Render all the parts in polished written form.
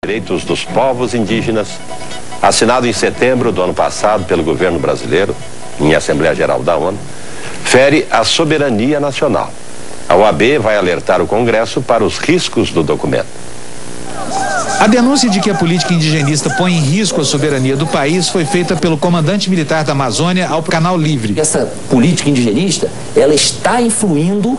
Direitos dos Povos Indígenas, assinado em setembro do ano passado pelo governo brasileiro, em Assembleia Geral da ONU, fere a soberania nacional. A OAB vai alertar o Congresso para os riscos do documento. A denúncia de que a política indigenista põe em risco a soberania do país foi feita pelo comandante militar da Amazônia ao Canal Livre. Essa política indigenista, ela está influindo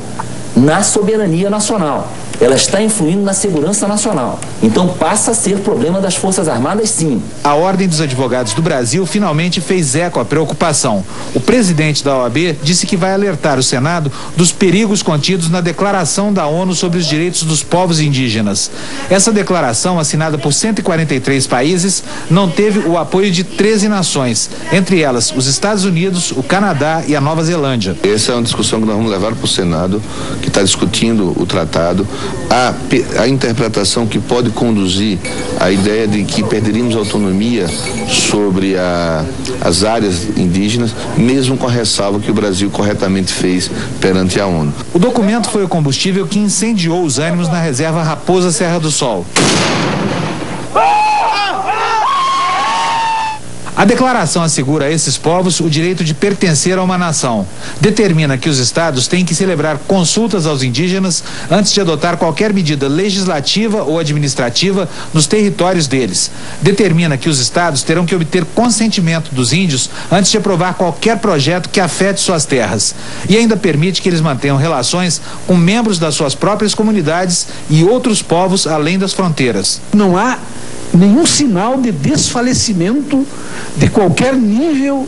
na soberania nacional. Ela está influindo na segurança nacional. Então passa a ser problema das Forças Armadas, sim. A Ordem dos Advogados do Brasil finalmente fez eco à preocupação. O presidente da OAB disse que vai alertar o Senado dos perigos contidos na Declaração da ONU sobre os Direitos dos Povos Indígenas. Essa declaração, assinada por 143 países, não teve o apoio de 13 nações, entre elas os Estados Unidos, o Canadá e a Nova Zelândia. Essa é uma discussão que nós vamos levar para o Senado, que está discutindo o tratado. A interpretação que pode conduzir à ideia de que perderíamos autonomia sobre as áreas indígenas, mesmo com a ressalva que o Brasil corretamente fez perante a ONU. O documento foi o combustível que incendiou os ânimos na reserva Raposa Serra do Sol. A declaração assegura a esses povos o direito de pertencer a uma nação. Determina que os estados têm que celebrar consultas aos indígenas antes de adotar qualquer medida legislativa ou administrativa nos territórios deles. Determina que os estados terão que obter consentimento dos índios antes de aprovar qualquer projeto que afete suas terras. E ainda permite que eles mantenham relações com membros das suas próprias comunidades e outros povos além das fronteiras. Não há nenhum sinal de desfalecimento de qualquer nível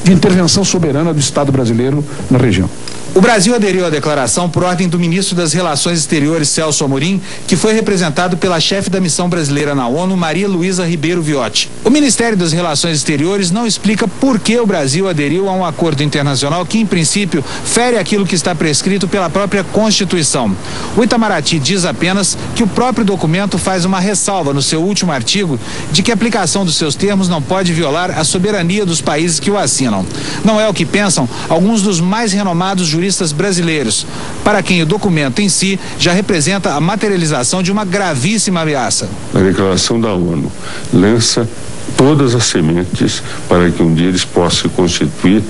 de intervenção soberana do Estado brasileiro na região. O Brasil aderiu à declaração por ordem do ministro das Relações Exteriores, Celso Amorim, que foi representado pela chefe da missão brasileira na ONU, Maria Luísa Ribeiro Viotti. O Ministério das Relações Exteriores não explica por que o Brasil aderiu a um acordo internacional que, em princípio, fere aquilo que está prescrito pela própria Constituição. O Itamaraty diz apenas que o próprio documento faz uma ressalva no seu último artigo de que a aplicação dos seus termos não pode violar a soberania dos países que o assinam. Não é o que pensam alguns dos mais renomados juristas brasileiros, para quem o documento em si já representa a materialização de uma gravíssima ameaça. A declaração da ONU lança todas as sementes para que um dia eles possam constituir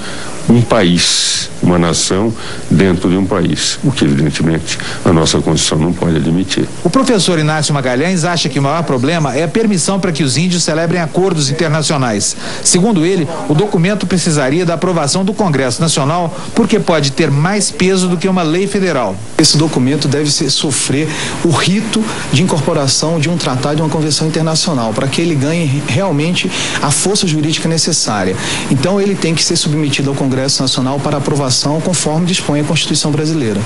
um país, uma nação dentro de um país, o que evidentemente a nossa Constituição não pode admitir. O professor Inácio Magalhães acha que o maior problema é a permissão para que os índios celebrem acordos internacionais. Segundo ele, o documento precisaria da aprovação do Congresso Nacional porque pode ter mais peso do que uma lei federal. Esse documento deve sofrer o rito de incorporação de um tratado, de uma convenção internacional, para que ele ganhe realmente a força jurídica necessária. Então ele tem que ser submetido ao Congresso Nacional para aprovação conforme dispõe a Constituição brasileira.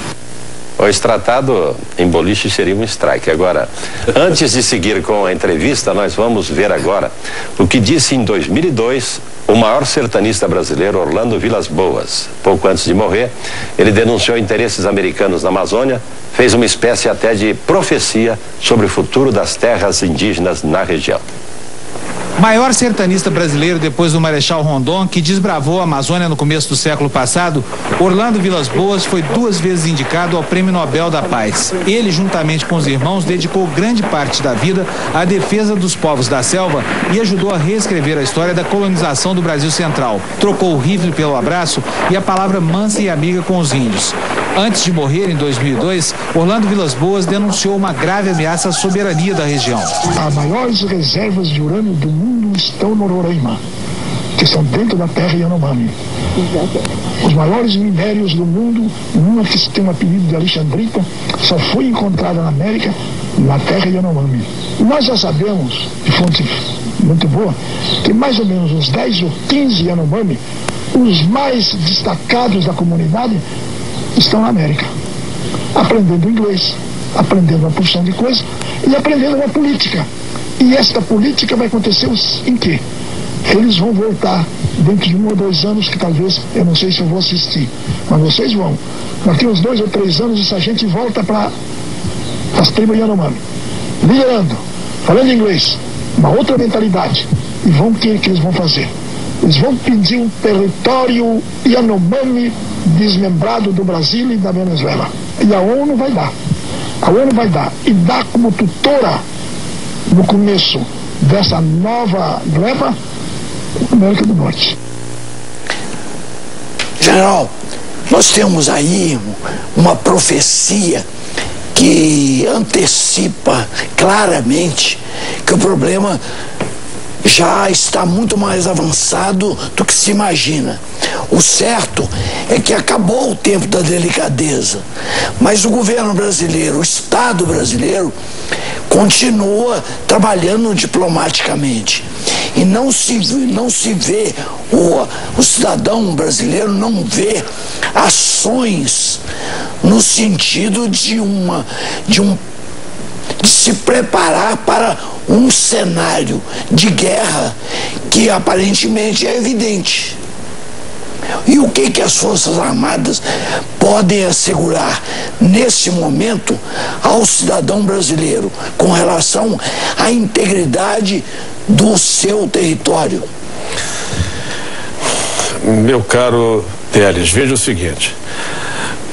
Esse tratado em boliche seria um strike. Agora, antes de seguir com a entrevista, nós vamos ver agora o que disse em 2002 o maior sertanista brasileiro, Orlando Vilas Boas. Pouco antes de morrer, ele denunciou interesses americanos na Amazônia, fez uma espécie até de profecia sobre o futuro das terras indígenas na região. Maior sertanista brasileiro depois do Marechal Rondon, que desbravou a Amazônia no começo do século passado, Orlando Vilas Boas foi 2 vezes indicado ao Prêmio Nobel da Paz. Ele, juntamente com os irmãos, dedicou grande parte da vida à defesa dos povos da selva e ajudou a reescrever a história da colonização do Brasil Central. Trocou o rifle pelo abraço e a palavra mansa e amiga com os índios. Antes de morrer, em 2002, Orlando Vilas Boas denunciou uma grave ameaça à soberania da região. As maiores reservas de urânio do mundo estão no Roraima, que estão dentro da terra Yanomami. Os maiores minérios do mundo, uma que tem um apelido de Alexandrita, só foi encontrada na América, na terra Yanomami. Nós já sabemos, de fonte muito boa, que mais ou menos uns 10 ou 15 Yanomami, os mais destacados da comunidade, estão na América, aprendendo inglês, aprendendo uma porção de coisas e aprendendo uma política. E esta política vai acontecer em quê? Eles vão voltar dentro de 1 ou 2 anos, que talvez, eu não sei se eu vou assistir, mas vocês vão. Daqui uns 2 ou 3 anos essa gente volta para as tribos Yanomami, liderando, falando inglês, uma outra mentalidade. E o que eles vão fazer? Eles vão pedir um território Yanomami desmembrado do Brasil e da Venezuela. E a ONU vai dar. A ONU vai dar. E dá como tutora no começo dessa nova leva, América do Norte. General, nós temos aí uma profecia que antecipa claramente que o problema já está muito mais avançado do que se imagina. O certo é que acabou o tempo da delicadeza, mas o governo brasileiro, o Estado brasileiro, continua trabalhando diplomaticamente. E não se vê, o cidadão brasileiro não vê ações no sentido de se preparar para um cenário de guerra que aparentemente é evidente. E o que as Forças Armadas podem assegurar nesse momento ao cidadão brasileiro com relação à integridade do seu território? Meu caro Teles, veja o seguinte: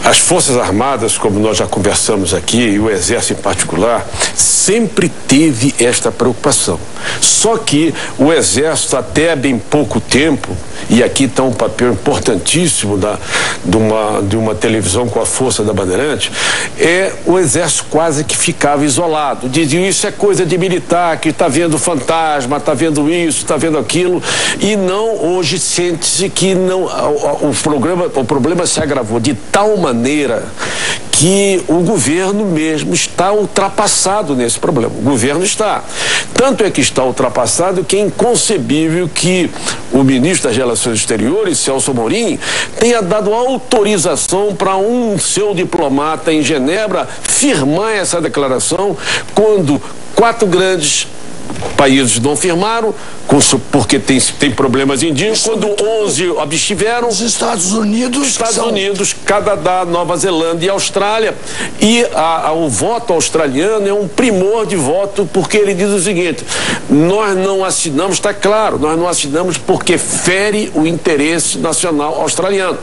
as Forças Armadas, como nós já conversamos aqui, e o Exército em particular, sempre teve esta preocupação. Só que o Exército, até bem pouco tempo, e aqui está um papel importantíssimo de uma televisão com a força da Bandeirante, o Exército quase que ficava isolado. Diziam, isso é coisa de militar, que está vendo fantasma, está vendo isso, está vendo aquilo, e não, hoje sente-se que não, o problema se agravou de tal maneira que o governo mesmo está ultrapassado nesse problema. O governo está. Tanto é que está ultrapassado que é inconcebível que o ministro das Relações Exteriores, Celso Amorim, tenha dado autorização para um seu diplomata em Genebra firmar essa declaração quando 4 grandes países não firmaram, porque tem problemas indígenas, quando 11 abstiveram. Os Estados Unidos, Canadá, Nova Zelândia e Austrália. E o voto australiano é um primor de voto, porque ele diz o seguinte: nós não assinamos, está claro, nós não assinamos porque fere o interesse nacional australiano.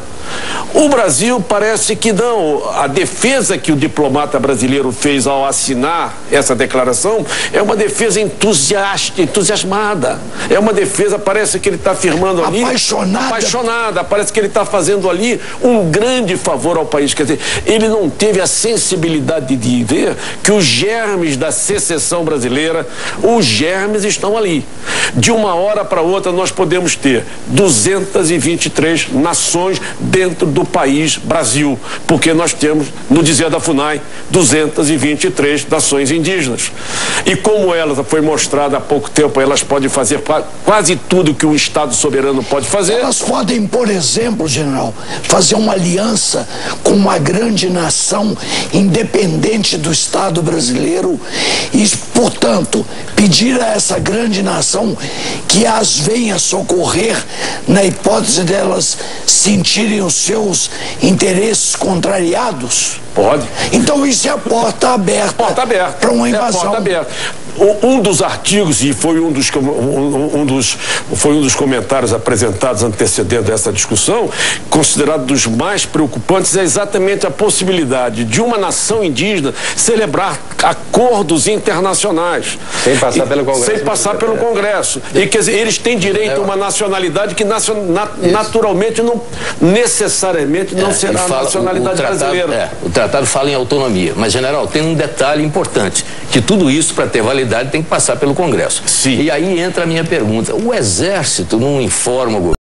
O Brasil parece que não. A defesa que o diplomata brasileiro fez ao assinar essa declaração é uma defesa entusiasmada. É uma defesa, parece que ele está afirmando ali... Apaixonada. Parece que ele está fazendo ali um grande favor ao país. Quer dizer, ele não teve a sensibilidade de ver que os germes da secessão brasileira, os germes estão ali. De uma hora para outra nós podemos ter 223 nações dentro do país Brasil, porque nós temos, no dizer da FUNAI, 223 nações indígenas. E como ela foi mostrada há pouco tempo, elas podem fazer quase tudo que um Estado soberano pode fazer. Elas podem, por exemplo, general, fazer uma aliança com uma grande nação independente do Estado brasileiro e, portanto, pedir a essa grande nação que as venha socorrer na hipótese delas sentirem os seus interesses contrariados? Pode. Então isso é a porta aberta para uma invasão. Porta aberta. Um dos artigos, e foi um dos comentários apresentados antecedendo essa discussão, considerado dos mais preocupantes, é exatamente a possibilidade de uma nação indígena celebrar acordos internacionais. Sem passar pelo Congresso. Sem passar pelo Congresso. E quer dizer, eles têm direito a uma nacionalidade que naturalmente, não necessariamente não será a nacionalidade brasileira. O tratado fala em autonomia, mas, general, tem um detalhe importante, que tudo isso, para ter validade, tem que passar pelo Congresso. Sim. E aí entra a minha pergunta: o Exército não informa o governo?